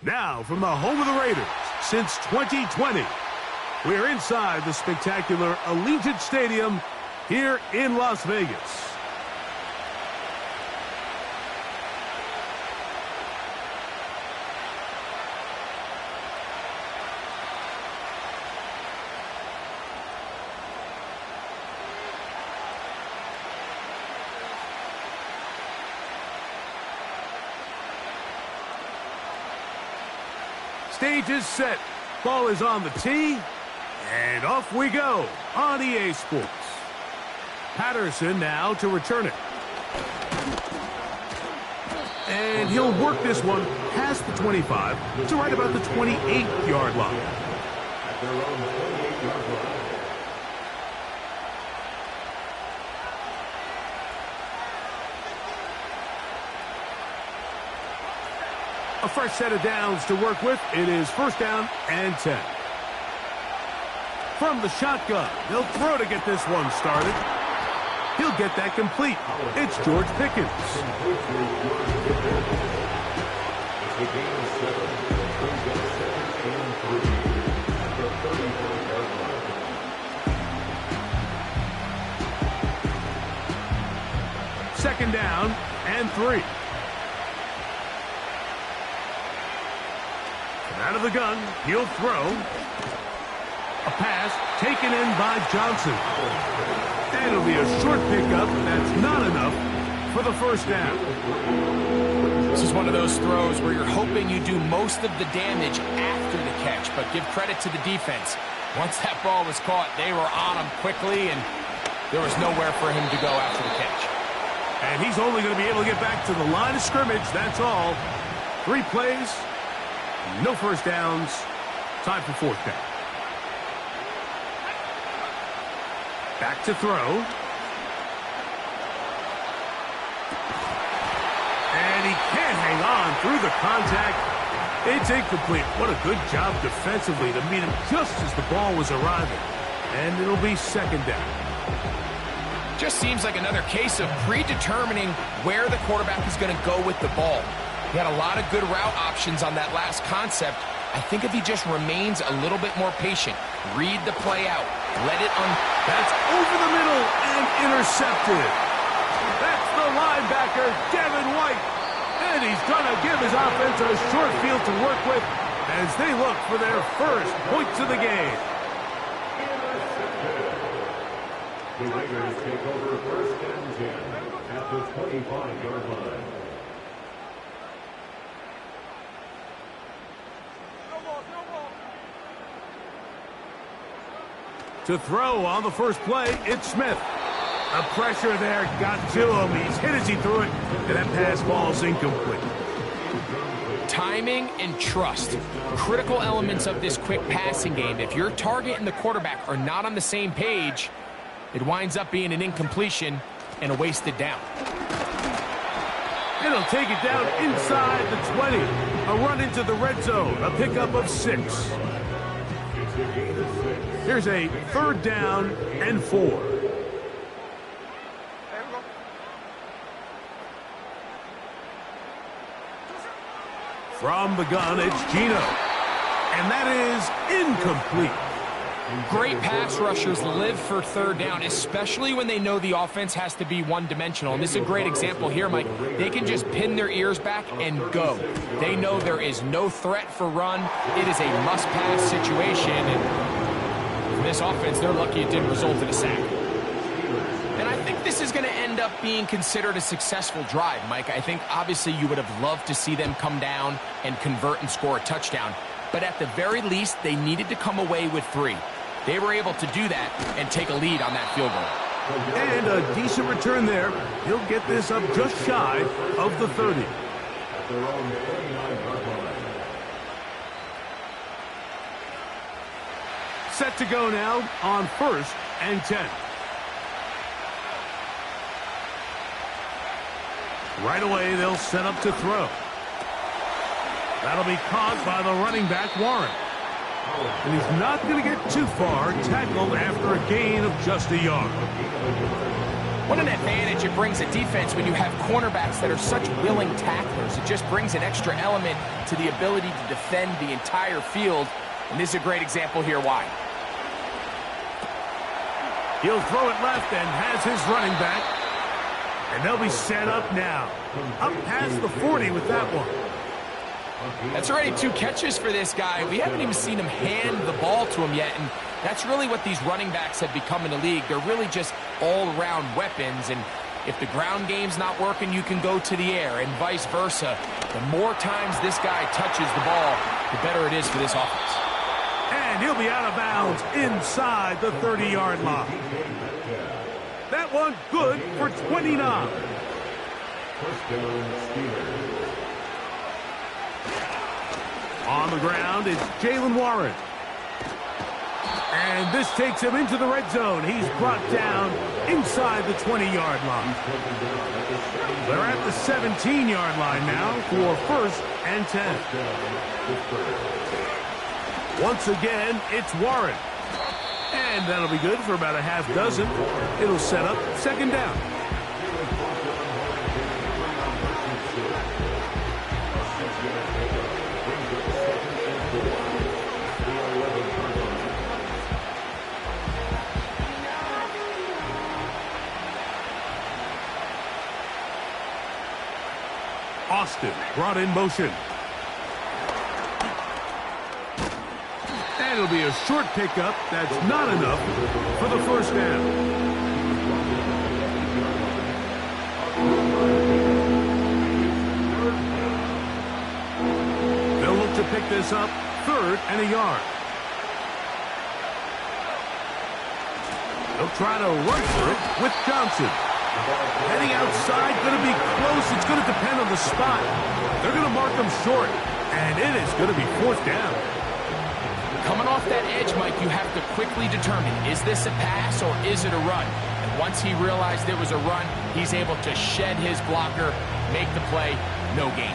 Now, from the home of the Raiders since 2020, we're inside the spectacular Allegiant Stadium here in Las Vegas. Stage is set. Ball is on the tee. And off we go on EA Sports. Patterson now to return it. And he'll work this one past the 25 to right about the 28-yard line. At their own 28-yard line. A fresh set of downs to work with. It is first down and 10. From the shotgun, they'll throw to get this one started. He'll get that complete. It's George Pickens. Second down and 3. Out of the gun, he'll throw. A pass taken in by Johnson. And it'll be a short pickup. That's not enough for the first down. This is one of those throws where you're hoping you do most of the damage after the catch, but give credit to the defense. Once that ball was caught, they were on him quickly, and there was nowhere for him to go after the catch. And he's only going to be able to get back to the line of scrimmage, that's all. 3 plays. No first downs. Time for fourth down. Back to throw. And he can't hang on through the contact. It's incomplete. What a good job defensively to meet him just as the ball was arriving. And it'll be second down. Just seems like another case of predetermining where the quarterback is going to go with the ball. He had a lot of good route options on that last concept. I think if he just remains a little bit more patient, read the play out, let it That's over the middle and intercepted. That's the linebacker, Devin White. And he's going to give his offense a short field to work with as they look for their first points of the game. The Raiders take over first and 10 at the 25-yard line. To throw on the first play, it's Smith. The pressure there got to him. He's hit as he threw it, and that pass ball's incomplete. Timing and trust, critical elements of this quick passing game. If your target and the quarterback are not on the same page, it winds up being an incompletion and a wasted down. It'll take it down inside the 20. A run into the red zone, a pickup of 6. Here's a third down and 4. From the gun, it's Geno. And that is incomplete. Great pass rushers live for third down, especially when they know the offense has to be one-dimensional. And this is a great example here, Mike. They can just pin their ears back and go. They know there is no threat for run. It is a must-pass situation. And for this offense, they're lucky it didn't result in a sack. And I think this is going to end up being considered a successful drive, Mike. I think, obviously, you would have loved to see them come down and convert and score a touchdown. But at the very least, they needed to come away with 3. They were able to do that and take a lead on that field goal. And a decent return there. He'll get this up just shy of the 30. At their own 39-yard line. Set to go now on first and 10. Right away, they'll set up to throw. That'll be caught by the running back, Warren. And he's not going to get too far, tackled after a gain of just a yard. What an advantage it brings a defense when you have cornerbacks that are such willing tacklers. It just brings an extra element to the ability to defend the entire field. And this is a great example here why. He'll throw it left and has his running back. And they'll be set up now. Up past the 40 with that one. That's already 2 catches for this guy. We haven't even seen him hand the ball to him yet, and that's really what these running backs have become in the league. They're really just all-around weapons, and if the ground game's not working, you can go to the air, and vice versa. The more times this guy touches the ball, the better it is for this offense. And he'll be out of bounds inside the 30-yard line. That one good for 29. First down, Steelers. On the ground is Jaylen Warren. And this takes him into the red zone. He's brought down inside the 20-yard line. They're at the 17-yard line now for 1st and 10. Once again, it's Warren. And that'll be good for about a half dozen. It'll set up 2nd down. Austin brought in motion. And it'll be a short pickup. That's not enough for the 1st down. They'll look to pick this up 3rd and a yard. They'll try to run for it with Johnson. Heading outside, going to be close. It's going to depend on the spot. They're going to mark them short, and it is going to be 4th down. Coming off that edge, Mike, you have to quickly determine, is this a pass or is it a run? And once he realized it was a run, he's able to shed his blocker, make the play, no gain.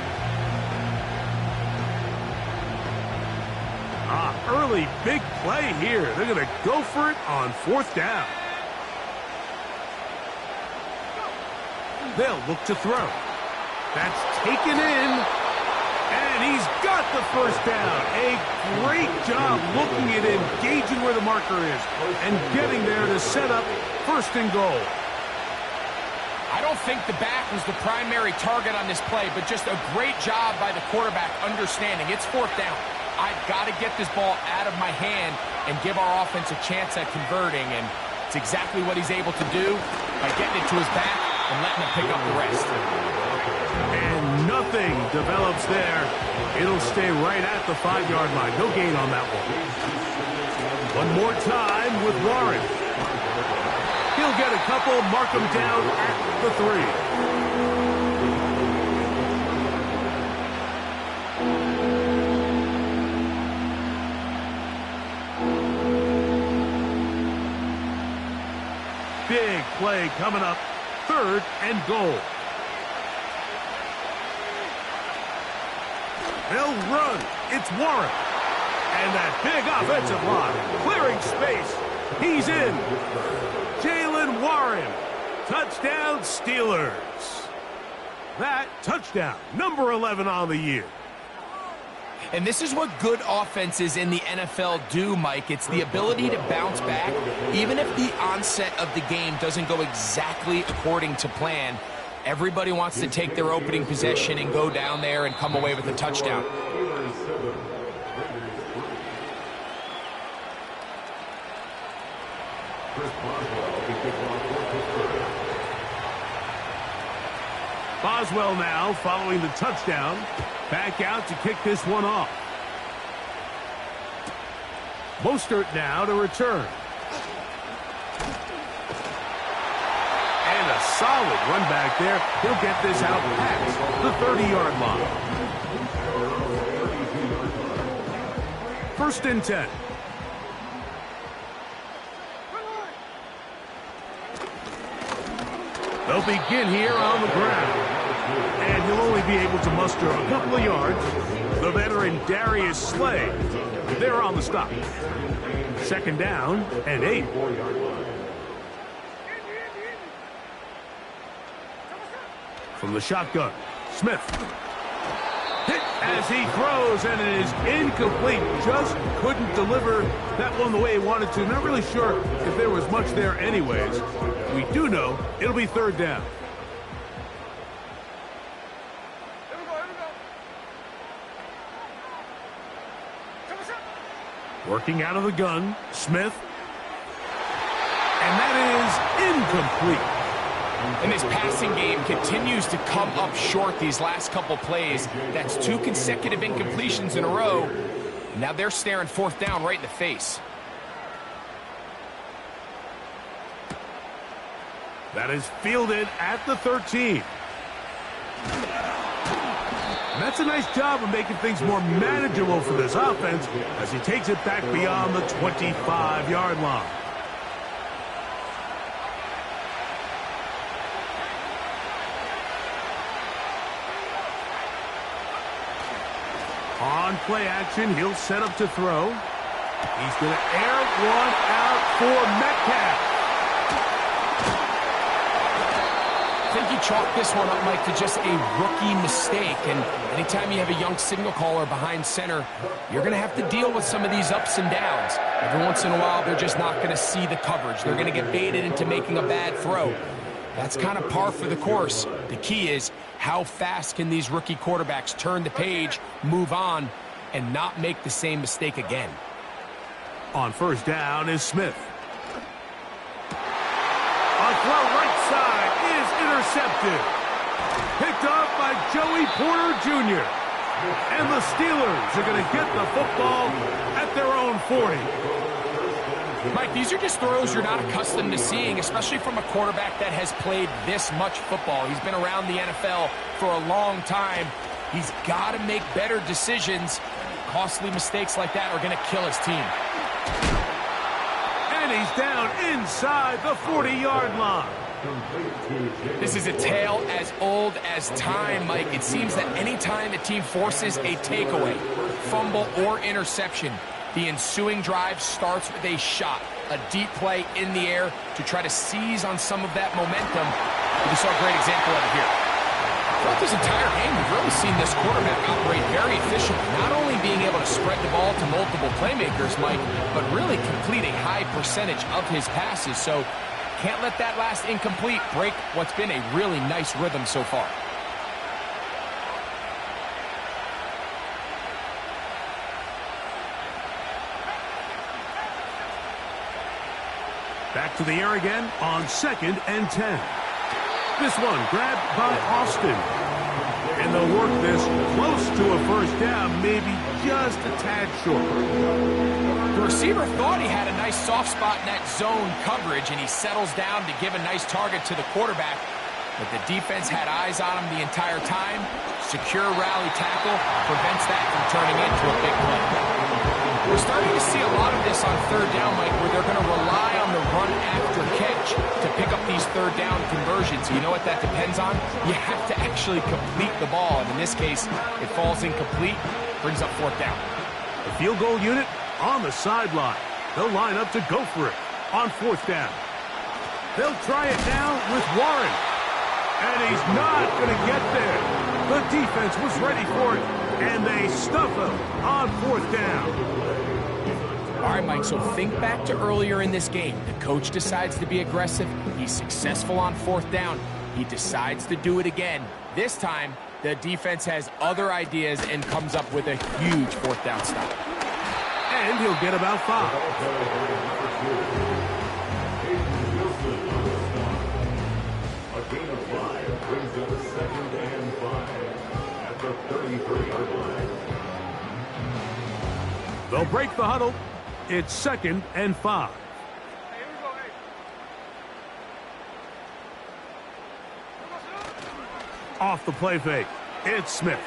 Early big play here. They're going to go for it on 4th down. They'll look to throw. That's taken in. And he's got the 1st down. A great job looking at him, gauging where the marker is, and getting there to set up 1st and goal. I don't think the back was the primary target on this play, but just a great job by the quarterback understanding it's 4th down. I've got to get this ball out of my hand and give our offense a chance at converting, and it's exactly what he's able to do by getting it to his back and letting him pick up the rest. And nothing develops there. It'll stay right at the 5-yard line. No gain on that one. One more time with Warren. He'll get a couple, mark him down at the 3. Big play coming up. 3rd and goal. They'll run. It's Warren. And that big offensive line. Clearing space. He's in. Jaylen Warren. Touchdown Steelers. That touchdown. Number 11 on the year. And this is what good offenses in the NFL do, Mike. It's the ability to bounce back, even if the onset of the game doesn't go exactly according to plan. Everybody wants to take their opening possession and go down there and come away with a touchdown. Boswell now following the touchdown. Back out to kick this one off. Mostert now to return. And a solid run back there. He'll get this out past the 30-yard line. 1st and 10. They'll begin here on the ground. And he'll only be able to muster a couple of yards. The veteran Darius Slay, they're on the stop. 2nd down and 8. From the shotgun, Smith. Hit as he throws, and it is incomplete. Just couldn't deliver that one the way he wanted to. Not really sure if there was much there anyways. We do know it'll be third down. Working out of the gun, Smith. And that is incomplete. And this passing game continues to come up short these last couple plays. That's 2 consecutive incompletions in a row. Now they're staring fourth down right in the face. That is fielded at the 13. And that's a nice job of making things more manageable for this offense as he takes it back beyond the 25-yard line. On play action, he'll set up to throw. He's going to air one out for Metcalf. I think you chalk this one up, Mike, to just a rookie mistake. And anytime you have a young signal caller behind center, you're going to have to deal with some of these ups and downs. Every once in a while, they're just not going to see the coverage. They're going to get baited into making a bad throw. That's kind of par for the course. The key is how fast can these rookie quarterbacks turn the page, move on, and not make the same mistake again. On first down is Smith. On throw right side is intercepted. Picked up by Joey Porter Jr. And the Steelers are going to get the football at their own 40. Mike, these are just throws you're not accustomed to seeing, especially from a quarterback that has played this much football. He's been around the NFL for a long time. He's got to make better decisions. Costly mistakes like that are going to kill his team. And he's down inside the 40-yard line. This is a tale as old as time, Mike. It seems that any time a team forces a takeaway, fumble, or interception, the ensuing drive starts with a shot, a deep play in the air to try to seize on some of that momentum. We just saw a great example of it here. Throughout this entire game, we've really seen this quarterback operate very efficiently, not only being able to spread the ball to multiple playmakers, Mike, but really complete a high percentage of his passes. So can't let that last incomplete break what's been a really nice rhythm so far. Back to the air again on 2nd and 10. This one grabbed by Austin. And they'll work this close to a first down, maybe just a tad short. The receiver thought he had a nice soft spot in that zone coverage, and he settles down to give a nice target to the quarterback. But the defense had eyes on him the entire time. Secure rally tackle prevents that from turning into a big play. We're starting to see a lot of this on third down, Mike, where they're going to rely on the run after catch to pick up these third down conversions. You know what that depends on? You have to actually complete the ball. And in this case, it falls incomplete, brings up fourth down. The field goal unit on the sideline. They'll line up to go for it on fourth down. They'll try it now with Warren. And he's not going to get there. The defense was ready for it, and they stuff him on fourth down. All right, Mike, so think back to earlier in this game. The coach decides to be aggressive. He's successful on fourth down. He decides to do it again. This time, the defense has other ideas and comes up with a huge fourth down stop. And he'll get about 5. A gain of 5 brings up 2nd and 5 at the 33-yard line. They'll break the huddle. It's 2nd and 5. Off the play fake, it's Smith.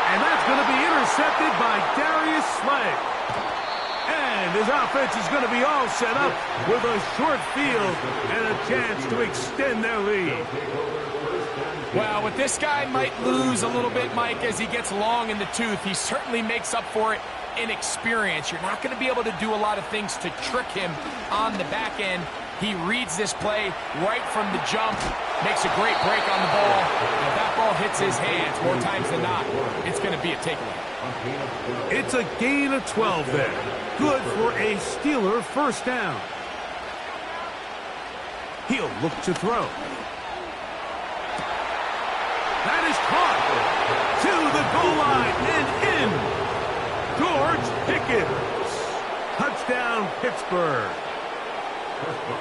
And that's going to be intercepted by Darius Slay. And his offense is going to be all set up with a short field and a chance to extend their lead. Well, with this guy might lose a little bit, Mike, as he gets long in the tooth. He certainly makes up for it in experience. You're not going to be able to do a lot of things to trick him on the back end. He reads this play right from the jump, makes a great break on the ball. And if that ball hits his hands more times than not, it's going to be a takeaway. It's a gain of 12 there. Good for a Steeler first down. He'll look to throw. That is caught to the goal line and in. George Pickens. Touchdown, Pittsburgh.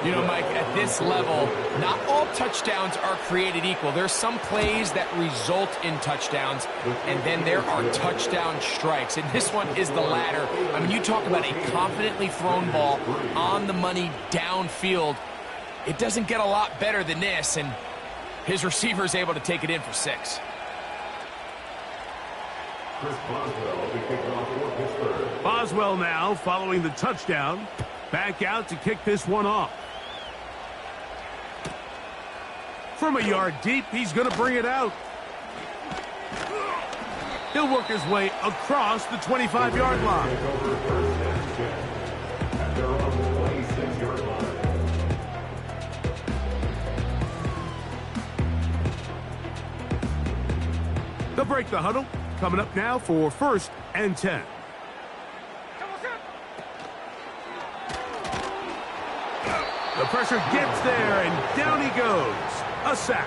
You know, Mike, at this level, not all touchdowns are created equal. There's some plays that result in touchdowns, and then there are touchdown strikes. And this one is the latter. I mean, you talk about a confidently thrown ball on the money downfield. It doesn't get a lot better than this, and his receiver is able to take it in for 6. Boswell now following the touchdown. Back out to kick this one off. From a yard deep, he's going to bring it out. He'll work his way across the 25-yard line. They'll break the huddle. Coming up now for 1st and 10. The pressure gets there, and down he goes. A sack.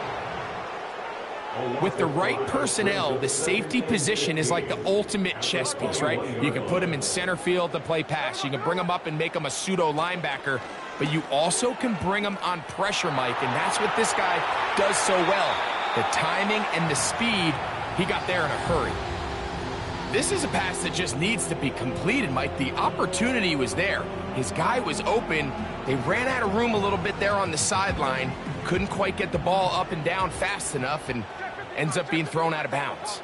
With the right personnel, the safety position is like the ultimate chess piece, right? You can put him in center field to play pass. You can bring him up and make him a pseudo linebacker, but you also can bring him on pressure, Mike, and that's what this guy does so well. The timing and the speed, he got there in a hurry. This is a pass that just needs to be completed, Mike. The opportunity was there. His guy was open. They ran out of room a little bit there on the sideline. Couldn't quite get the ball up and down fast enough and ends up being thrown out of bounds.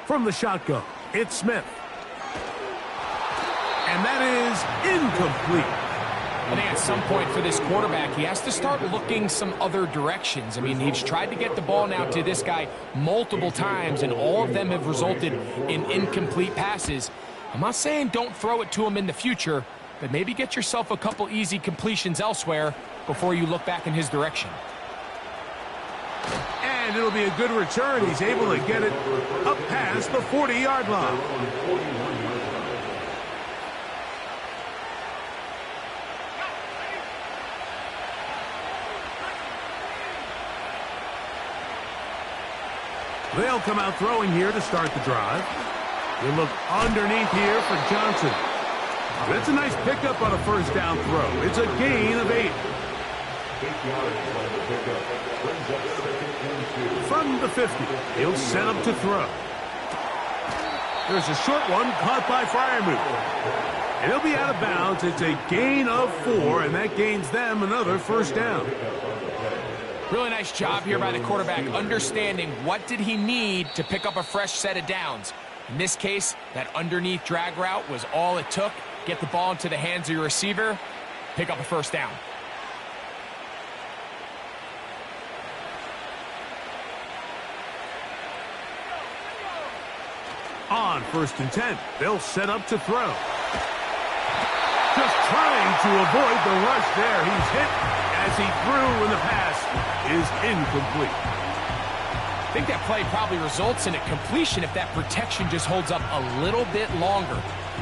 From the shotgun, it's Smith. And that is incomplete. I think at some point for this quarterback, he has to start looking some other directions. I mean, he's tried to get the ball now to this guy multiple times, and all of them have resulted in incomplete passes. I'm not saying don't throw it to him in the future, but maybe get yourself a couple easy completions elsewhere before you look back in his direction. And it'll be a good return. He's able to get it up past the 40-yard line. They'll come out throwing here to start the drive. They look underneath here for Johnson. That's a nice pickup on a first down throw. It's a gain of 8. From the 50, he'll set up to throw. There's a short one caught by Freiermuth. And he'll be out of bounds. It's a gain of 4, and that gains them another first down. Really nice job here by the quarterback, understanding what did he need to pick up a fresh set of downs. In this case, that underneath drag route was all it took. Get the ball into the hands of your receiver, pick up a first down. On 1st and 10, they'll set up to throw. Just trying to avoid the rush there. He's hit as he threw, and the pass is incomplete. I think that play probably results in a completion if that protection just holds up a little bit longer.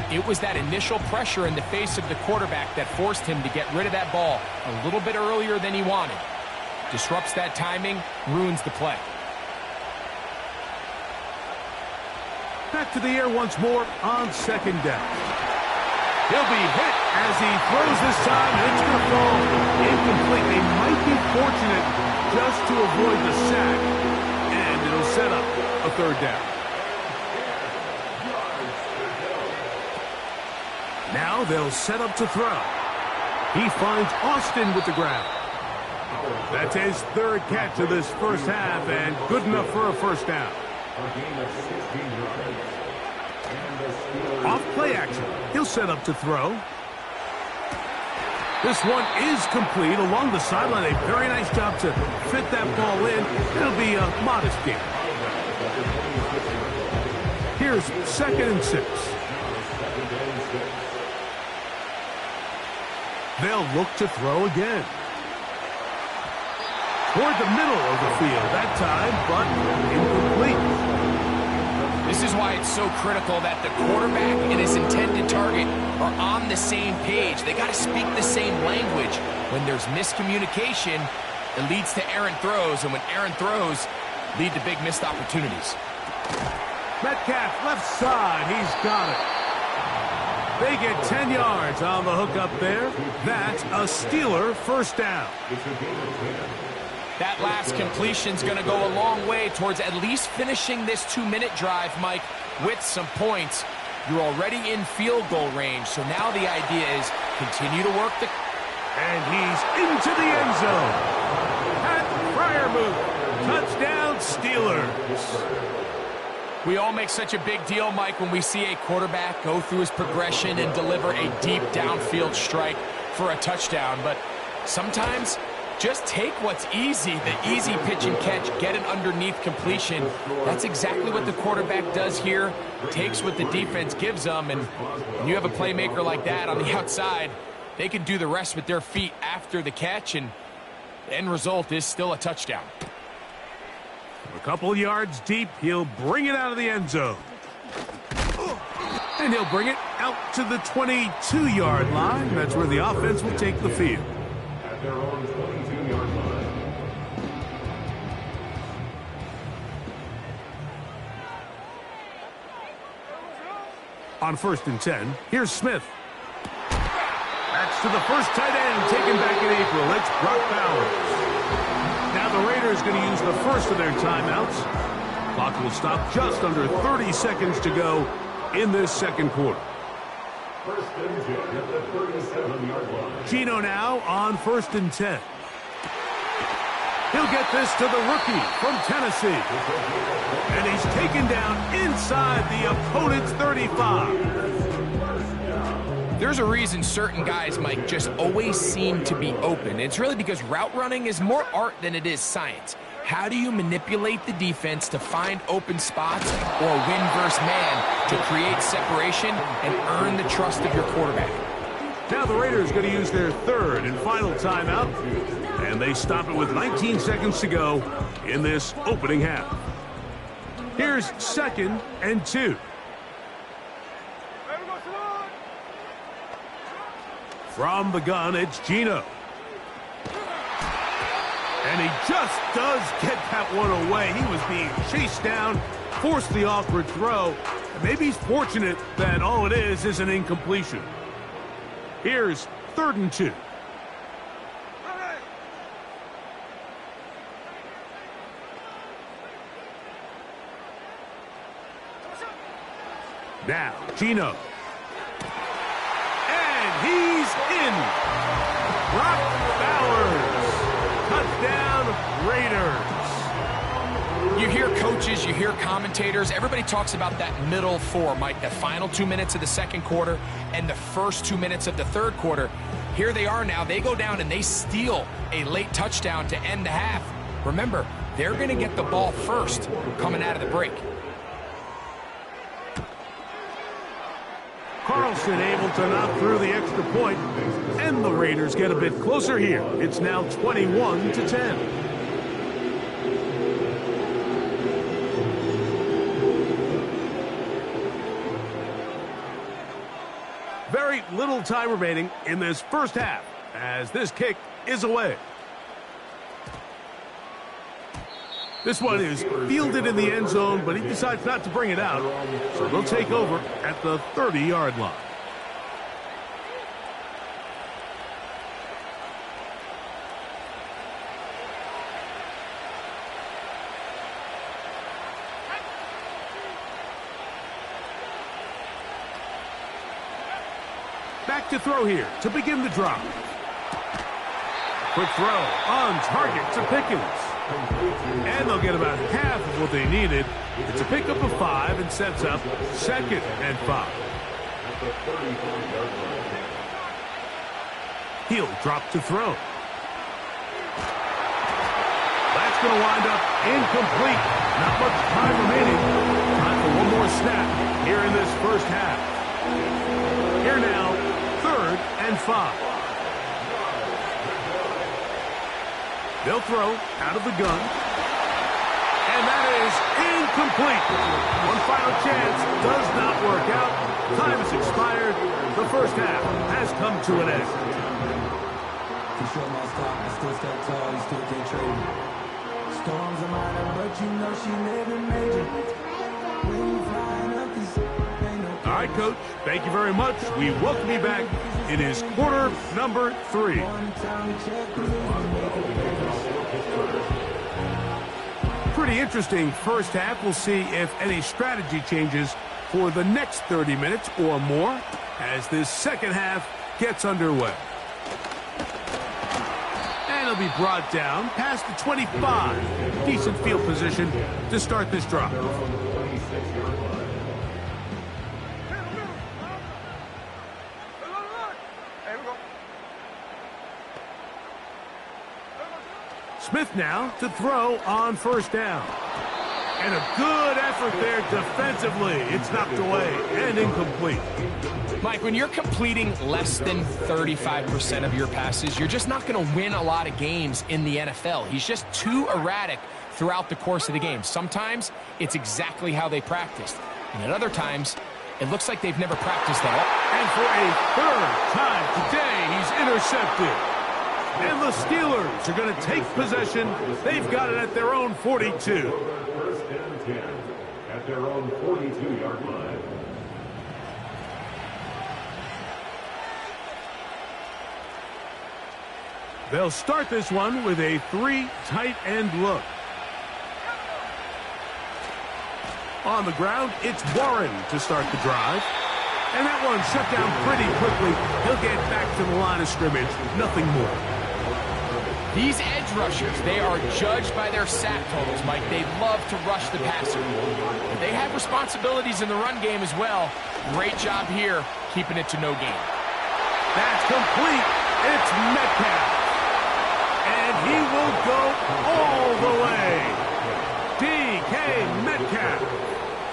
It was that initial pressure in the face of the quarterback that forced him to get rid of that ball a little bit earlier than he wanted. Disrupts that timing, ruins the play. Back to the air once more on 2nd down. He'll be hit as he throws this time, and it's going to fall incomplete. They might be fortunate just to avoid the sack, and it'll set up a 3rd down. Now they'll set up to throw. He finds Austin with the ground. That's his 3rd catch of this first half, and good enough for a first down. Off play action. He'll set up to throw. This one is complete along the sideline. A very nice job to fit that ball in. It'll be a modest gain. Here's 2nd and 6. They'll look to throw again. Toward the middle of the field that time, but incomplete. This is why it's so critical that the quarterback and his intended target are on the same page. They got to speak the same language. When there's miscommunication, it leads to errant throws, and when errant throws lead to big missed opportunities. Metcalf left side, he's got it. They get 10 yards on the hook up there. That's a Steeler first down. That last completion's going to go a long way towards at least finishing this 2-minute drive, Mike, with some points. You're already in field goal range, so now the idea is continue to work the... And he's into the end zone. Pat Freiermuth, touchdown Steelers. We all make such a big deal, Mike, when we see a quarterback go through his progression and deliver a deep downfield strike for a touchdown. But sometimes just take what's easy, the easy pitch and catch, get an underneath completion. That's exactly what the quarterback does here. Takes what the defense gives them, and when you have a playmaker like that on the outside, they can do the rest with their feet after the catch, and the end result is still a touchdown. A couple yards deep, he'll bring it out of the end zone. And he'll bring it out to the 22-yard line. That's where the offense will take the field. At their own 22-yard line. On 1st and 10, here's Smith. That's to the first tight end taken back in April. It's Brock Bowers. Now the Raiders going to use the first of their timeouts. Clock will stop just under 30 seconds to go in this second quarter. First and 10 at the 37-yard line. Geno now on 1st and 10. He'll get this to the rookie from Tennessee. And he's taken down inside the opponent's 35. There's a reason certain guys, Mike, just always seem to be open. It's really because route running is more art than it is science. How do you manipulate the defense to find open spots or win versus man to create separation and earn the trust of your quarterback? Now the Raiders going to use their third and final timeout. And they stop it with 19 seconds to go in this opening half. Here's 2nd and 2. From the gun, it's Geno. And he just does get that one away. He was being chased down, forced the awkward throw. And maybe he's fortunate that all it is an incompletion. Here's 3rd and 2. Now, Geno. He's in. Brock Bowers. Touchdown, Raiders. You hear coaches, you hear commentators, everybody talks about that middle four, Mike, the final 2 minutes of the second quarter and the first 2 minutes of the third quarter. Here they are now. They go down and they steal a late touchdown to end the half. Remember, they're going to get the ball first coming out of the break. Carlson able to knock through the extra point, and the Raiders get a bit closer here. It's now 21-10. Very little time remaining in this first half as this kick is away. This one is fielded in the end zone, but he decides not to bring it out. So they'll take over at the 30-yard line. Back to throw here to begin the drive. Quick throw on target to Pickens. And they'll get about half of what they needed. It's a pickup of 5 and sets up 2nd and 5. He'll drop to throw. That's going to wind up incomplete. Not much time remaining. Time for one more snap here in this first half. Here now, 3rd and 5. They'll throw out of the gun. And that is incomplete. One final chance does not work out. Time has expired. The first half has come to an end. To show my stock, I still stand tall, you still can't trade me. Storms are minor, but you know she living major. When you flying up this, ain't no. All right, Coach. Thank you very much. We welcome you back. It is quarter number 3. Pretty interesting first half. We'll see if any strategy changes for the next 30 minutes or more as this second half gets underway. And it'll be brought down past the 25. Decent field position to start this drive. Smith now to throw on first down. And a good effort there defensively. It's knocked away and incomplete. Mike, when you're completing less than 35% of your passes, you're just not going to win a lot of games in the NFL. He's just too erratic throughout the course of the game. Sometimes it's exactly how they practiced. And at other times, it looks like they've never practiced at all. And for a third time today, he's intercepted. And the Steelers are going to take possession. They've got it at their own 42. First and 10 at their own 42-yard line. They'll start this one with a 3 tight end look. On the ground, it's Warren to start the drive. And that one shut down pretty quickly. He'll get back to the line of scrimmage. Nothing more. These edge rushers, they are judged by their sack totals, Mike. They love to rush the passer. But they have responsibilities in the run game as well. Great job here, keeping it to no gain. That's complete. It's Metcalf. And he will go all the way. DK Metcalf.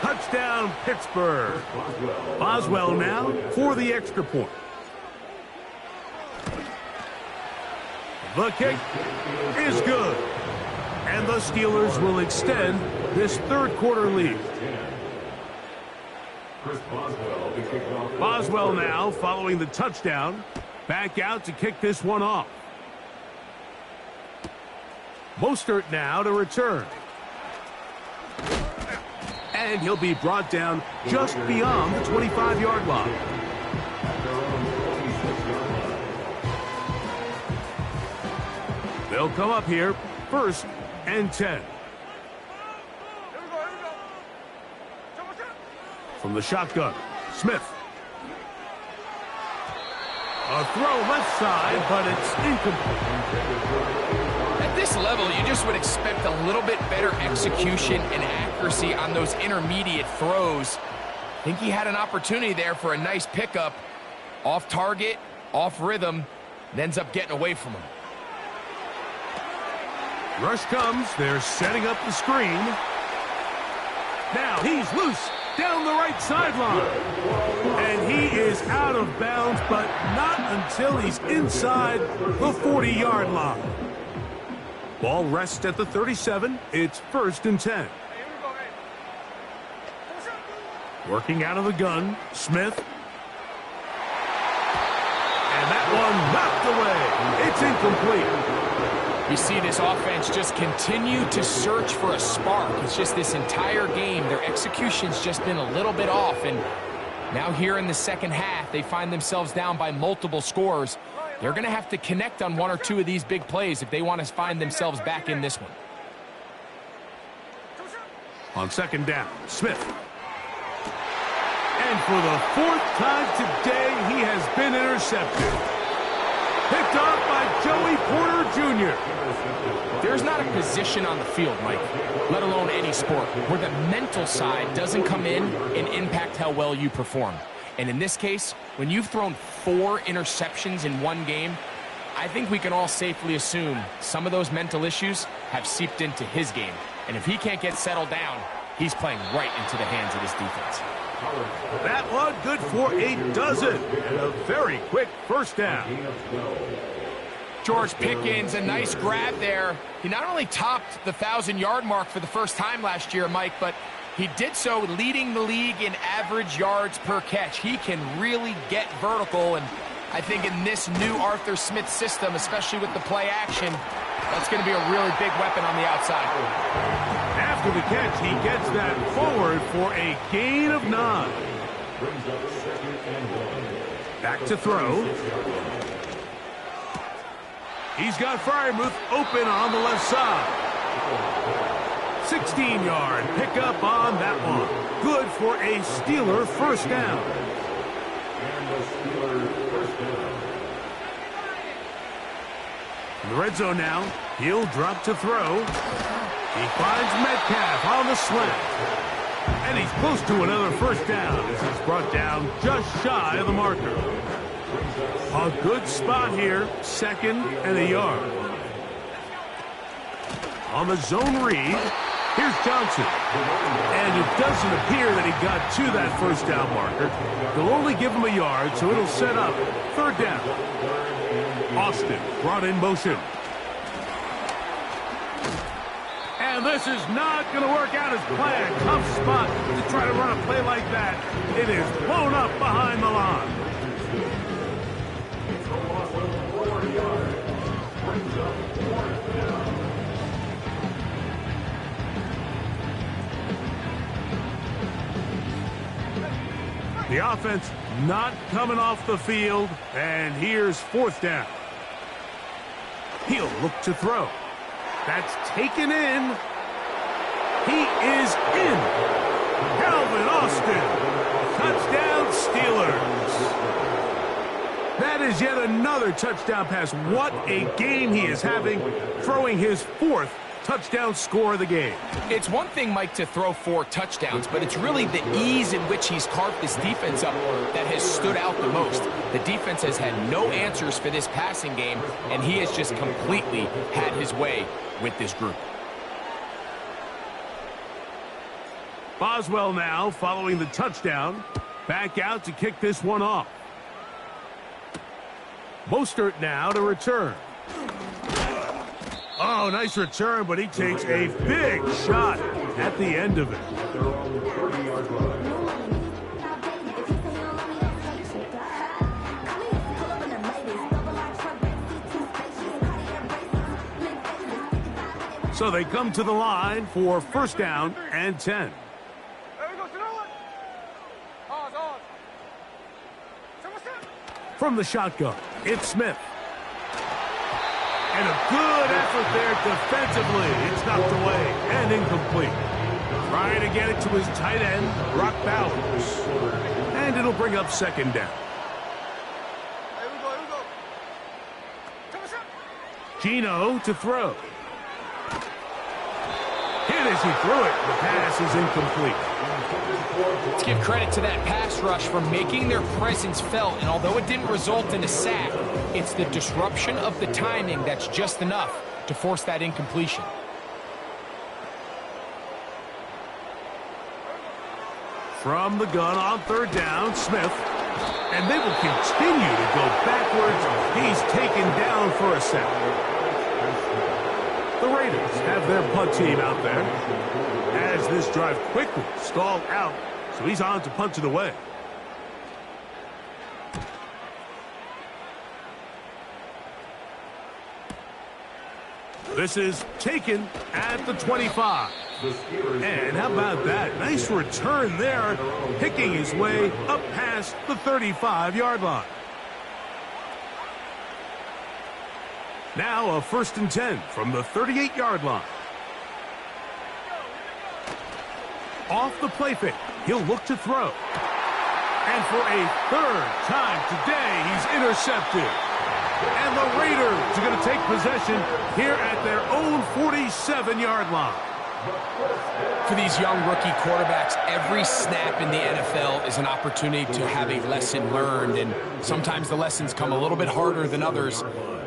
Touchdown, Pittsburgh. Boswell now for the extra point. The kick is good. And the Steelers will extend this third quarter lead. Boswell now following the touchdown. Back out to kick this one off. Mostert now to return. And he'll be brought down just beyond the 25-yard line. They'll come up here, 1st and 10. From the shotgun, Smith. A throw left side, but it's incomplete. At this level, you just would expect a little bit better execution and accuracy on those intermediate throws. I think he had an opportunity there for a nice pickup. Off target, off rhythm, and ends up getting away from him. Rush comes. They're setting up the screen. Now he's loose down the right sideline. And he is out of bounds, but not until he's inside the 40-yard line. Ball rests at the 37. It's 1st and 10. Working out of the gun, Smith. And that one knocked away. It's incomplete. You see this offense just continue to search for a spark. It's just this entire game, their execution's just been a little bit off. And now here in the second half, they find themselves down by multiple scores. They're going to have to connect on 1 or 2 of these big plays if they want to find themselves back in this one. On 2nd down, Smith. And for the 4th time today, he has been intercepted. Picked off by Joey Porter Jr. There's not a position on the field, Mike, let alone any sport, where the mental side doesn't come in and impact how well you perform. And in this case, when you've thrown 4 interceptions in one game, I think we can all safely assume some of those mental issues have seeped into his game. And if he can't get settled down, he's playing right into the hands of his defense. That one good for a dozen. And a very quick first down. George Pickens, a nice grab there. He not only topped the 1,000-yard mark for the first time last year, Mike, but he did so leading the league in average yards per catch. He can really get vertical, and I think in this new Arthur Smith system, especially with the play action, that's going to be a really big weapon on the outside. After the catch, he gets that forward for a gain of 9. Back to throw. He's got Freiermuth open on the left side. 16-yard pickup on that one. Good for a Steeler first down. And the Steelers first down. In the red zone now, he'll drop to throw. He finds Metcalf on the slant. And he's close to another first down as he's brought down just shy of the marker. A good spot here, 2nd and a yard. On the zone read, here's Johnson. And it doesn't appear that he got to that first down marker. They'll only give him a yard, so it'll set up 3rd down. Austin brought in motion. And this is not going to work out as planned. Tough spot to try to run a play like that. It is blown up behind the line. The offense not coming off the field, and here's 4th down. He'll look to throw. That's taken in. He is in. Calvin Austin. Touchdown, Steelers. That is yet another touchdown pass. What a game he is having, throwing his 4th touchdown score of the game. It's one thing, Mike, to throw 4 touchdowns, but it's really the ease in which he's carved this defense up that has stood out the most. The defense has had no answers for this passing game, and he has just completely had his way with this group. Boswell now following the touchdown. Back out to kick this one off. Mostert now to return. Oh, nice return, but he takes a big shot at the end of it. So they come to the line for 1st down and 10. From the shotgun, it's Smith. And a good effort there defensively. It's knocked away and incomplete. Trying to get it to his tight end, Brock Bowers. And it'll bring up 2nd down. Geno to throw. Hit as he threw it. The pass is incomplete. Let's give credit to that pass rush for making their presence felt, and although it didn't result in a sack, it's the disruption of the timing that's just enough to force that incompletion. From the gun on 3rd down, Smith. And they will continue to go backwards. He's taken down for a sack. The Raiders have their punt team out there as this drive quickly stalled out, so he's on to punch it away. This is taken at the 25. And how about that? Nice return there, picking his way up past the 35-yard line. Now a 1st and 10 from the 38-yard line. Off the play fake, he'll look to throw. And for a 3rd time today, he's intercepted. And the Raiders are going to take possession here at their own 47-yard line. For these young rookie quarterbacks, every snap in the NFL is an opportunity to have a lesson learned, and sometimes the lessons come a little bit harder than others.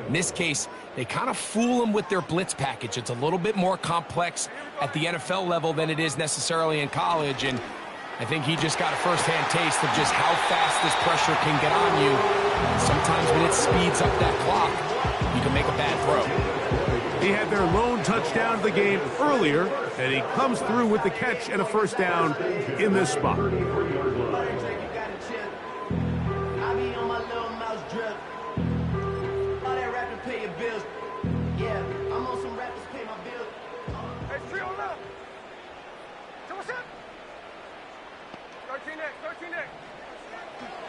In this case, they kind of fool them with their blitz package. It's a little bit more complex at the NFL level than it is necessarily in college, and I think he just got a first-hand taste of just how fast this pressure can get on you. Sometimes when it speeds up that clock, you can make a bad throw. He had their lone touchdown of the game earlier, and he comes through with the catch and a first down in this spot.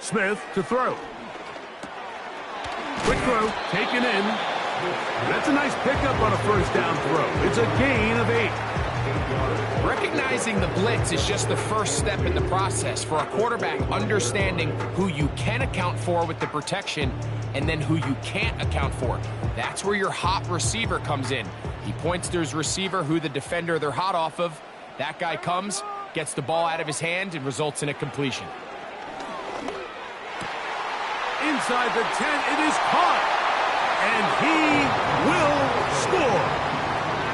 Smith to throw. Quick throw, taken in. That's a nice pickup on a first down throw. It's a gain of 8. Recognizing the blitz is just the first step in the process for a quarterback, understanding who you can account for with the protection and then who you can't account for. That's where your hot receiver comes in. He points to his receiver, who the defender they're hot off of. That guy comes, gets the ball out of his hand, and results in a completion. Inside the 10, it is caught. And he will score.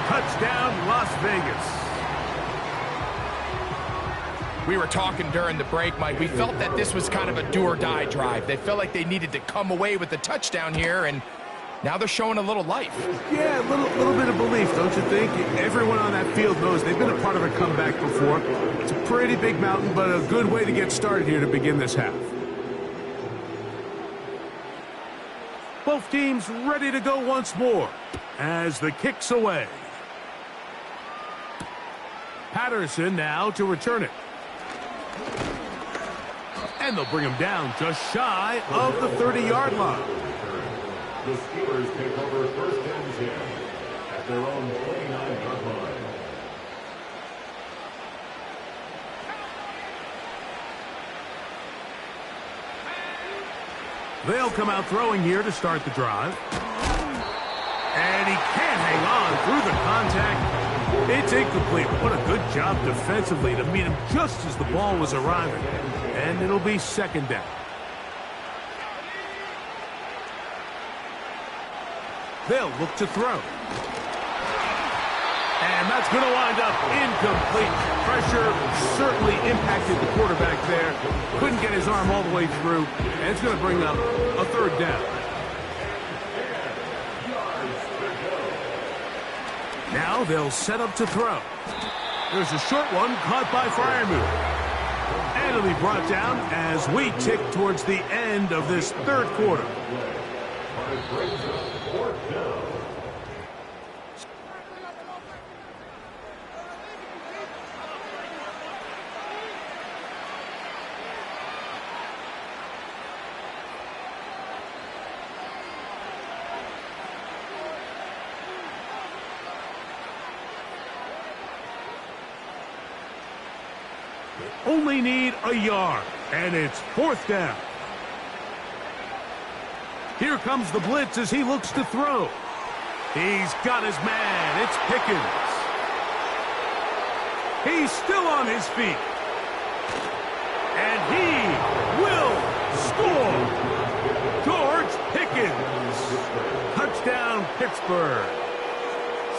Touchdown, Las Vegas. We were talking during the break, Mike. We felt that this was kind of a do-or-die drive. They felt like they needed to come away with the touchdown here, and now they're showing a little life. Yeah, a little bit of belief, don't you think? Everyone on that field knows they've been a part of a comeback before. It's a pretty big mountain, but a good way to get started here to begin this half. Both teams ready to go once more as the kick's away. Patterson now to return it. And they'll bring him down just shy of the 30-yard line. The Steelers take over first and 10 at their own 29-yard line. They'll come out throwing here to start the drive. And he can't hang on through the contact. It's incomplete. What a good job defensively to meet him just as the ball was arriving. And it'll be second down. They'll look to throw. And that's going to wind up incomplete. Pressure certainly impacted the quarterback there. Couldn't get his arm all the way through. And it's going to bring up a third down. Now they'll set up to throw. There's a short one caught by Freiermuth. And it'll be brought down as we tick towards the end of this third quarter. Only need a yard, and it's fourth down. Here comes the blitz as he looks to throw. He's got his man. It's Pickens. He's still on his feet. And he will score. George Pickens. Touchdown, Pittsburgh.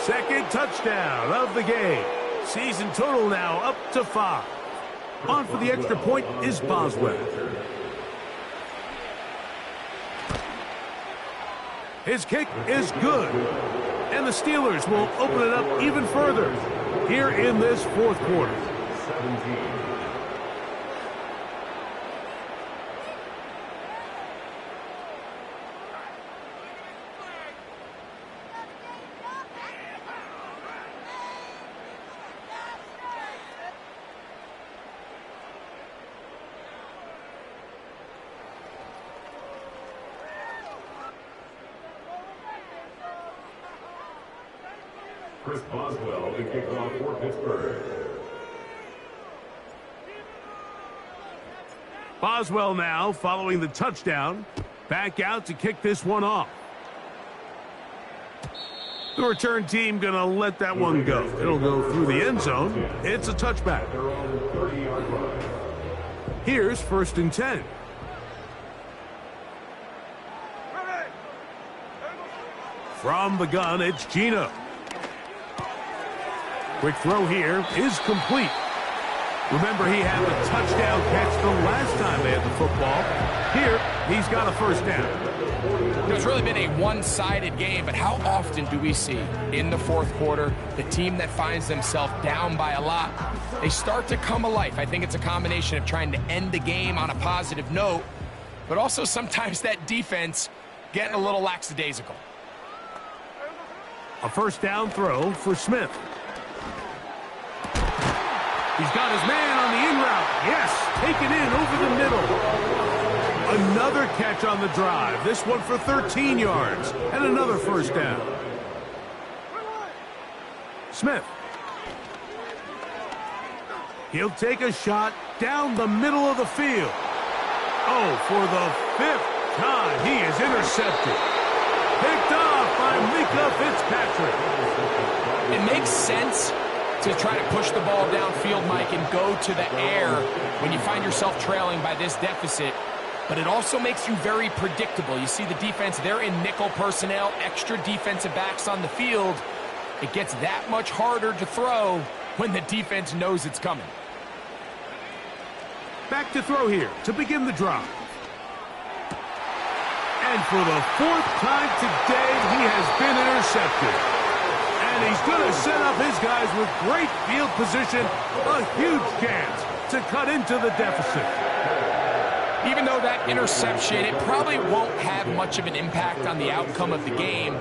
Second touchdown of the game. Season total now up to 5. On for the extra point is Boswell. His kick is good. And the Steelers will open it up even further here in this fourth quarter. 17. Chris Boswell to kick off for Pittsburgh. Boswell now following the touchdown. Back out to kick this one off. The return team going to let that one go. It'll go through the end zone. It's a touchback. Here's first and 10. From the gun, it's Gino. Quick throw here is complete. Remember, he had the touchdown catch the last time they had the football. Here, he's got a first down. It's really been a one-sided game, but how often do we see in the fourth quarter the team that finds themselves down by a lot, they start to come alive? I think it's a combination of trying to end the game on a positive note, but also sometimes that defense getting a little lackadaisical. A first down throw for Smith. He's got his man on the in route. Yes, taken in over the middle. Another catch on the drive. This one for 13 yards. And another first down. Smith. He'll take a shot down the middle of the field. Oh, for the 5th time, he is intercepted. Picked off by Minkah Fitzpatrick. It makes sense to try to push the ball downfield, Mike, and go to the air when you find yourself trailing by this deficit. But it also makes you very predictable. You see the defense, they're in nickel personnel, extra defensive backs on the field. It gets that much harder to throw when the defense knows it's coming. Back to throw here to begin the drive. And for the 4th time today, he has been intercepted. And he's going to set up his guys with great field position. A huge chance to cut into the deficit. Even though that interception, it probably won't have much of an impact on the outcome of the game,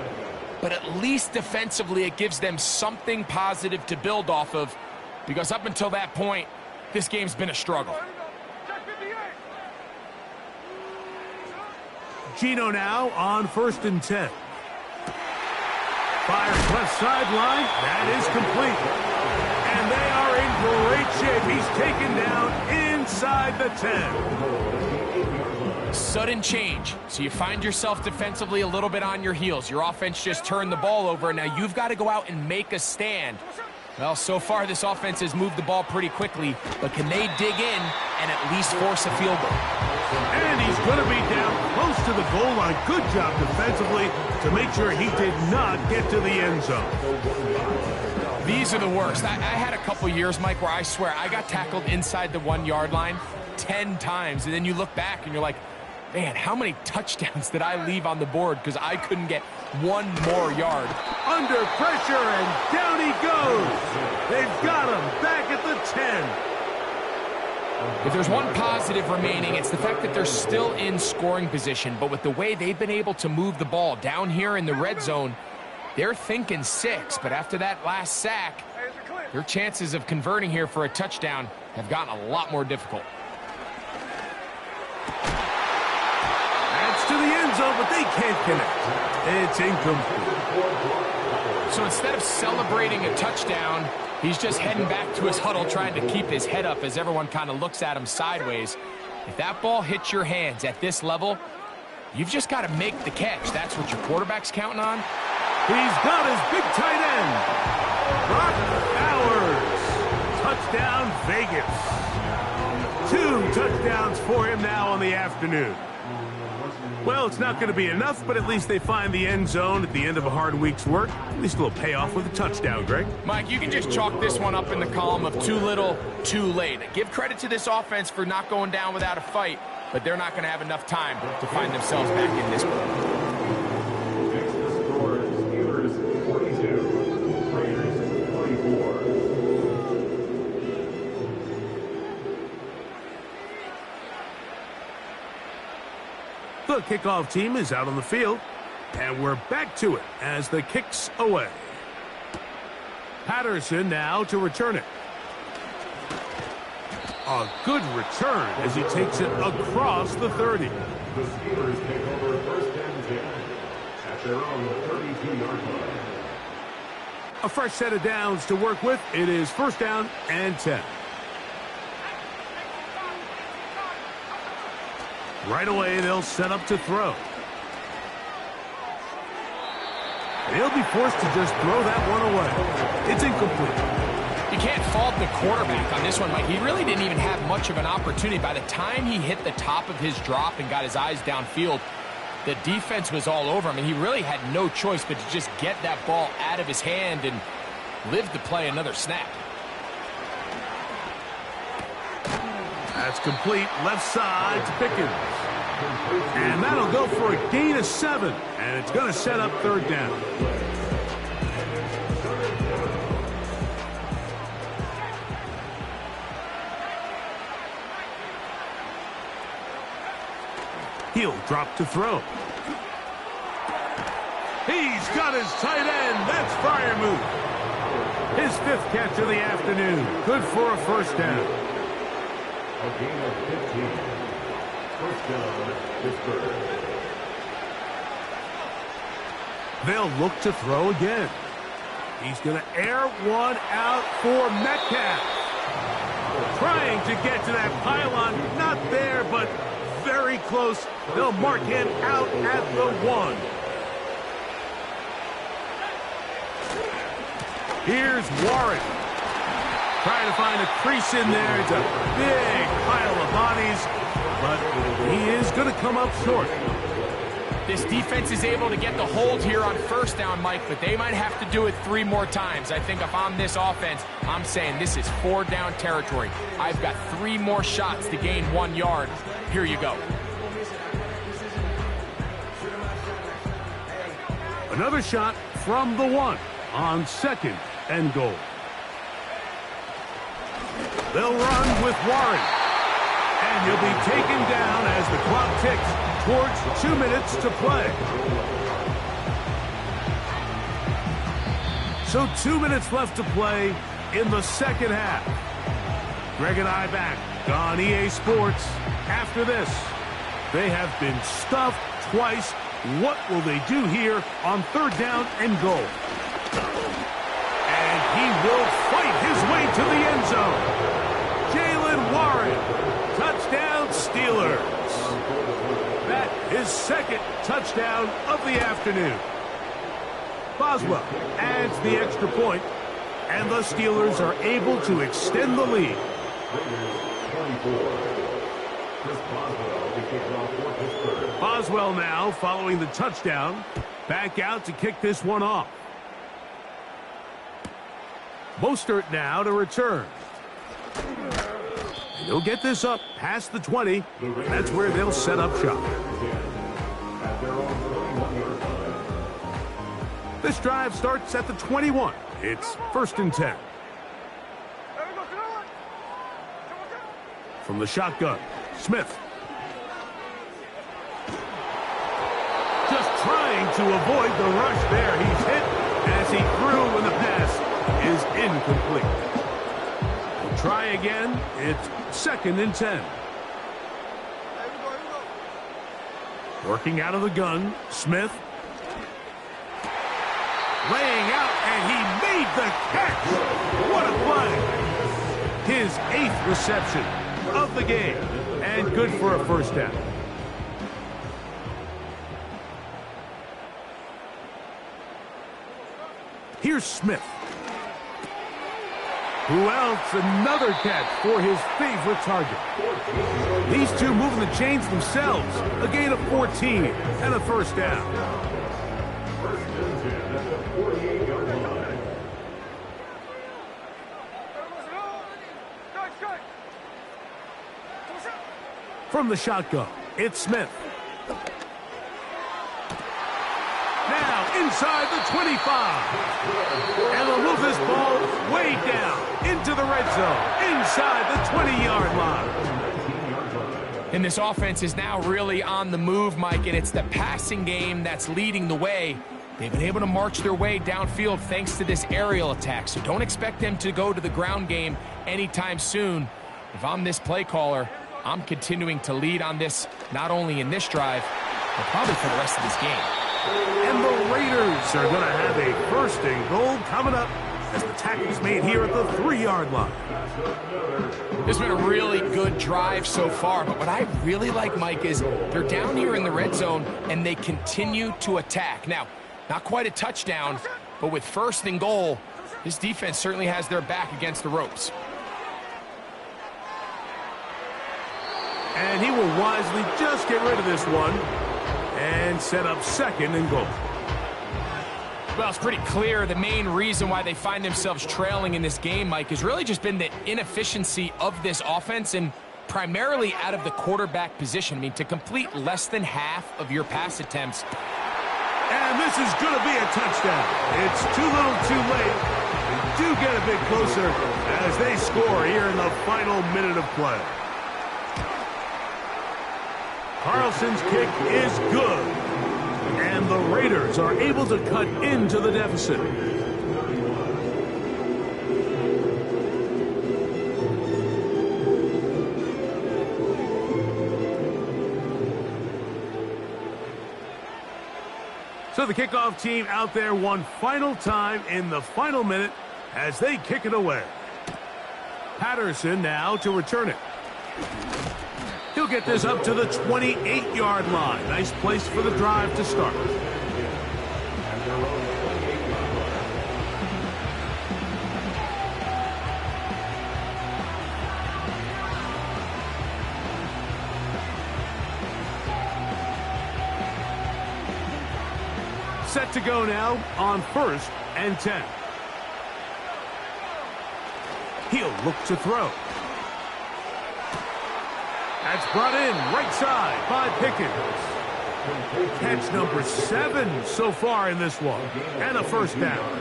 but at least defensively it gives them something positive to build off of, because up until that point, this game's been a struggle. Geno now on 1st and 10. Fires left sideline. That is complete. And they are in great shape. He's taken down inside the 10. Sudden change. So you find yourself defensively a little bit on your heels. Your offense just turned the ball over. Now you've got to go out and make a stand. Well, so far this offense has moved the ball pretty quickly, but can they dig in and at least force a field goal? And he's going to be down close to the goal line. Good job defensively to make sure he did not get to the end zone. These are the worst. I had a couple years, Mike, where I swear I got tackled inside the 1-yard line 10 times, and then you look back and you're like, man, how many touchdowns did I leave on the board because I couldn't get one more yard? Under pressure, and down he goes. They've got him back at the 10. If there's one positive remaining, it's the fact that they're still in scoring position. But with the way they've been able to move the ball down here in the red zone, they're thinking 6. But after that last sack, their chances of converting here for a touchdown have gotten a lot more difficult. That's to the end zone, but they can't connect. It's incomplete. So instead of celebrating a touchdown, he's just heading back to his huddle trying to keep his head up as everyone kind of looks at him sideways. If that ball hits your hands at this level, you've just got to make the catch. That's what your quarterback's counting on. He's got his big tight end. Brock Bowers. Touchdown, Vegas. 2 touchdowns for him now on the afternoon. Well, it's not going to be enough, but at least they find the end zone at the end of a hard week's work. At least a little payoff with a touchdown, Greg. Mike, you can just chalk this one up in the column of too little, too late. Give credit to this offense for not going down without a fight, but they're not going to have enough time to find themselves back in this one. Next to score, Steelers 42, Raiders 24. The kickoff team is out on the field, and we're back to it as the kick's away. Patterson now to return it. A good return as he takes it across the 30. The Steelers take over 1st and 10 at their own 32-yard line. A fresh set of downs to work with. It is 1st down and 10. Right away, they'll set up to throw. And he'll be forced to just throw that one away. It's incomplete. You can't fault the quarterback on this one, Mike. He really didn't even have much of an opportunity. By the time he hit the top of his drop and got his eyes downfield, the defense was all over him, and he really had no choice but to just get that ball out of his hand and live to play another snap. That's complete left side to Pickens. And that'll go for a gain of 7. And it's going to set up third down. He'll drop to throw. He's got his tight end. That's Freiermuth. His 5th catch of the afternoon. Good for a first down. A gain of 15. First down, Pittsburgh. They'll look to throw again. He's going to air one out for Metcalf. Trying to get to that pylon. Not there, but very close. They'll mark him out at the 1. Here's Warren. Trying to find a crease in there. It's a big pile of bodies, but he is going to come up short. This defense is able to get the hold here on first down, Mike, but they might have to do it 3 more times. I think if I'm this offense, I'm saying this is 4 down territory. I've got 3 more shots to gain 1 yard. Here you go. Another shot from the 1 on 2nd and goal. They'll run with Warren. And he'll be taken down as the clock ticks towards 2 minutes to play. So 2 minutes left to play in the second half. Greg and I back on EA Sports. After this, they have been stuffed twice. What will they do here on 3rd down and goal? And he will fight his way to the end zone. Jaylen Warren, touchdown Steelers. That is 2nd touchdown of the afternoon. Boswell adds the extra point, and the Steelers are able to extend the lead. Boswell now following the touchdown. Back out to kick this one off. Mostert now to return. And he'll get this up past the 20. That's where they'll set up shop. This drive starts at the 21. It's 1st and 10. From the shotgun, Smith. Just trying to avoid the rush there. He's hit as he threw when the pass is incomplete. We'll try again. It's 2nd and 10. Working out of the gun, Smith. Laying out, and he made the catch. What a play. His 8th reception of the game, and good for a first down. Here's Smith. Who else? Another catch for his favorite target. These two moving the chains themselves. A gain of 14 and a first down. From the shotgun, it's Smith. Now inside the 25. And they'll move this ball way down into the red zone, inside the 20-yard line. And this offense is now really on the move, Mike, and it's the passing game that's leading the way. They've been able to march their way downfield thanks to this aerial attack, so don't expect them to go to the ground game anytime soon. If I'm this play caller, I'm continuing to lead on this, not only in this drive, but probably for the rest of this game. And the Raiders are going to have a 1st and goal coming up as the tackle's made here at the 3-yard line. This has been a really good drive so far, but what I really like, Mike, is they're down here in the red zone, and they continue to attack. Now, not quite a touchdown, but with 1st and goal, this defense certainly has their back against the ropes. And he will wisely just get rid of this one and set up 2nd and goal. Well, it's pretty clear the main reason why they find themselves trailing in this game, Mike, has really just been the inefficiency of this offense, and primarily out of the quarterback position. I mean, to complete less than half of your pass attempts. And this is going to be a touchdown. It's too little too late. They do get a bit closer as they score here in the final minute of play. Carlson's kick is good. And the Raiders are able to cut into the deficit. So the kickoff team out there one final time in the final minute as they kick it away. Patterson now to return it. He'll get this up to the 28-yard line. Nice place for the drive to start. Set to go now on 1st and 10. He'll look to throw. That's brought in right side by Pickens. Catch number 7 so far in this one. And a first down.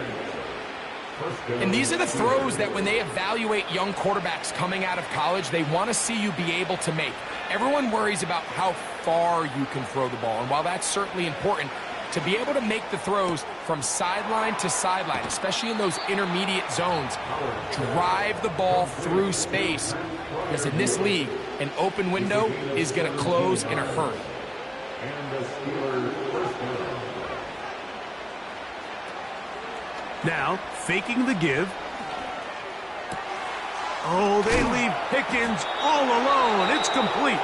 And these are the throws that when they evaluate young quarterbacks coming out of college, they want to see you be able to make. Everyone worries about how far you can throw the ball. And while that's certainly important, to be able to make the throws from sideline to sideline, especially in those intermediate zones, drive the ball through space. Because in this league, an open window is going to close in a hurry. Now, faking the give. Oh, they leave Pickens all alone. It's complete.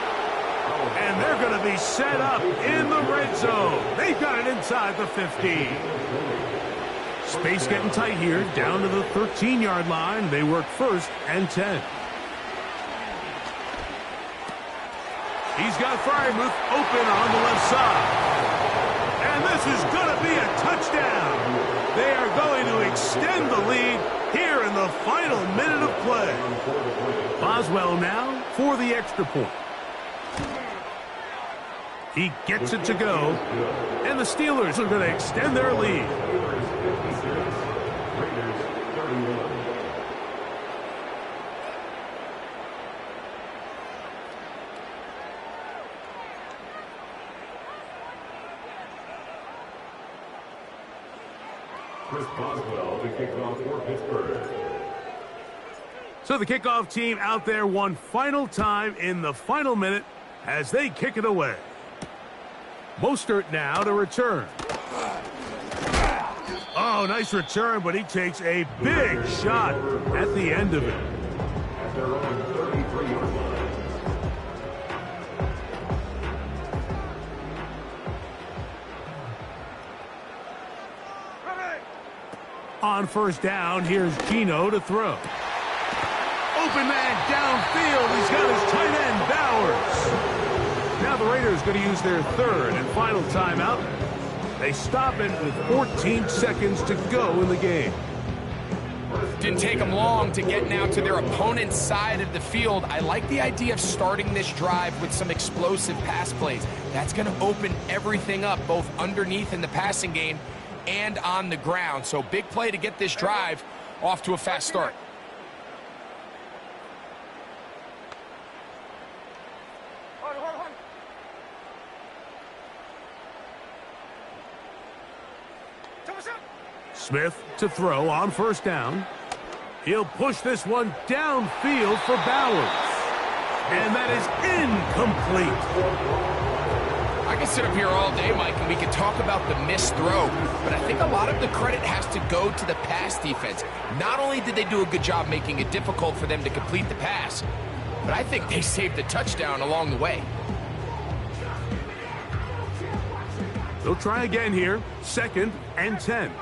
And they're going to be set up in the red zone. They've got it inside the 15. Space getting tight here, down to the 13-yard line. They work 1st and 10. He's got Freiermuth open on the left side. And this is going to be a touchdown. They are going to extend the lead here in the final minute of play. Boswell now for the extra point. He gets it to go, and the Steelers are going to extend their lead. Chris Boswell to kick off for Pittsburgh. So the kickoff team out there one final time in the final minute as they kick it away. Mostert now to return. Oh, nice return, but he takes a big shot at the end of it. At their own 33-yard line. On 1st down, here's Geno to throw. Open man downfield. He's got his tight end, Bowers. Now the Raiders going to use their 3rd and final timeout. They stop it with 14 seconds to go in the game. Didn't take them long to get now to their opponent's side of the field. I like the idea of starting this drive with some explosive pass plays. That's going to open everything up, both underneath in the passing game and on the ground. So big play to get this drive off to a fast start. Smith to throw on 1st down. He'll push this one downfield for Bowers. And that is incomplete. I can sit up here all day, Mike, and we can talk about the missed throw, but I think a lot of the credit has to go to the pass defense. Not only did they do a good job making it difficult for them to complete the pass, but I think they saved the touchdown along the way. They'll try again here, 2nd and 10.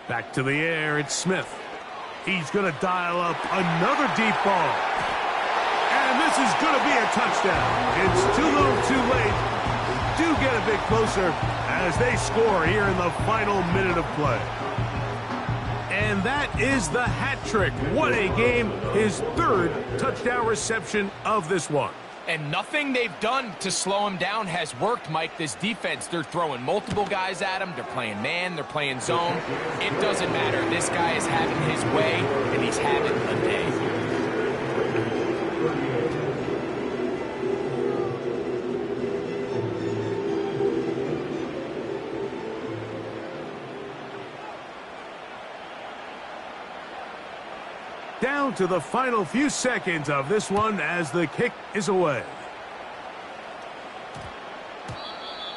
Back to the air, it's Smith. He's going to dial up another deep ball. And this is going to be a touchdown. It's too little too late. Do get a bit closer as they score here in the final minute of play. And that is the hat trick. What a game. His third touchdown reception of this one. And nothing they've done to slow him down has worked, Mike. This defense, they're throwing multiple guys at him. They're playing man. They're playing zone. It doesn't matter. This guy is having his way, and he's having a day. Down to the final few seconds of this one as the kick is away.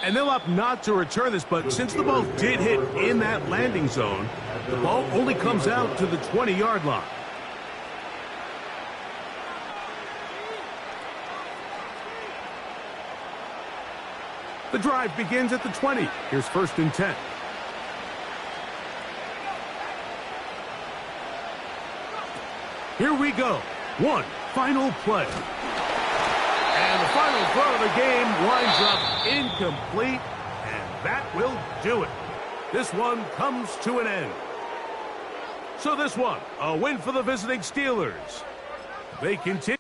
And they'll opt not to return this, but since the ball did hit in that landing zone, the ball only comes out to the 20-yard line. The drive begins at the 20. Here's 1st and 10. Here we go. One final play. And the final throw of the game winds up incomplete, and that will do it. This one comes to an end. So this one, a win for the visiting Steelers. They continue.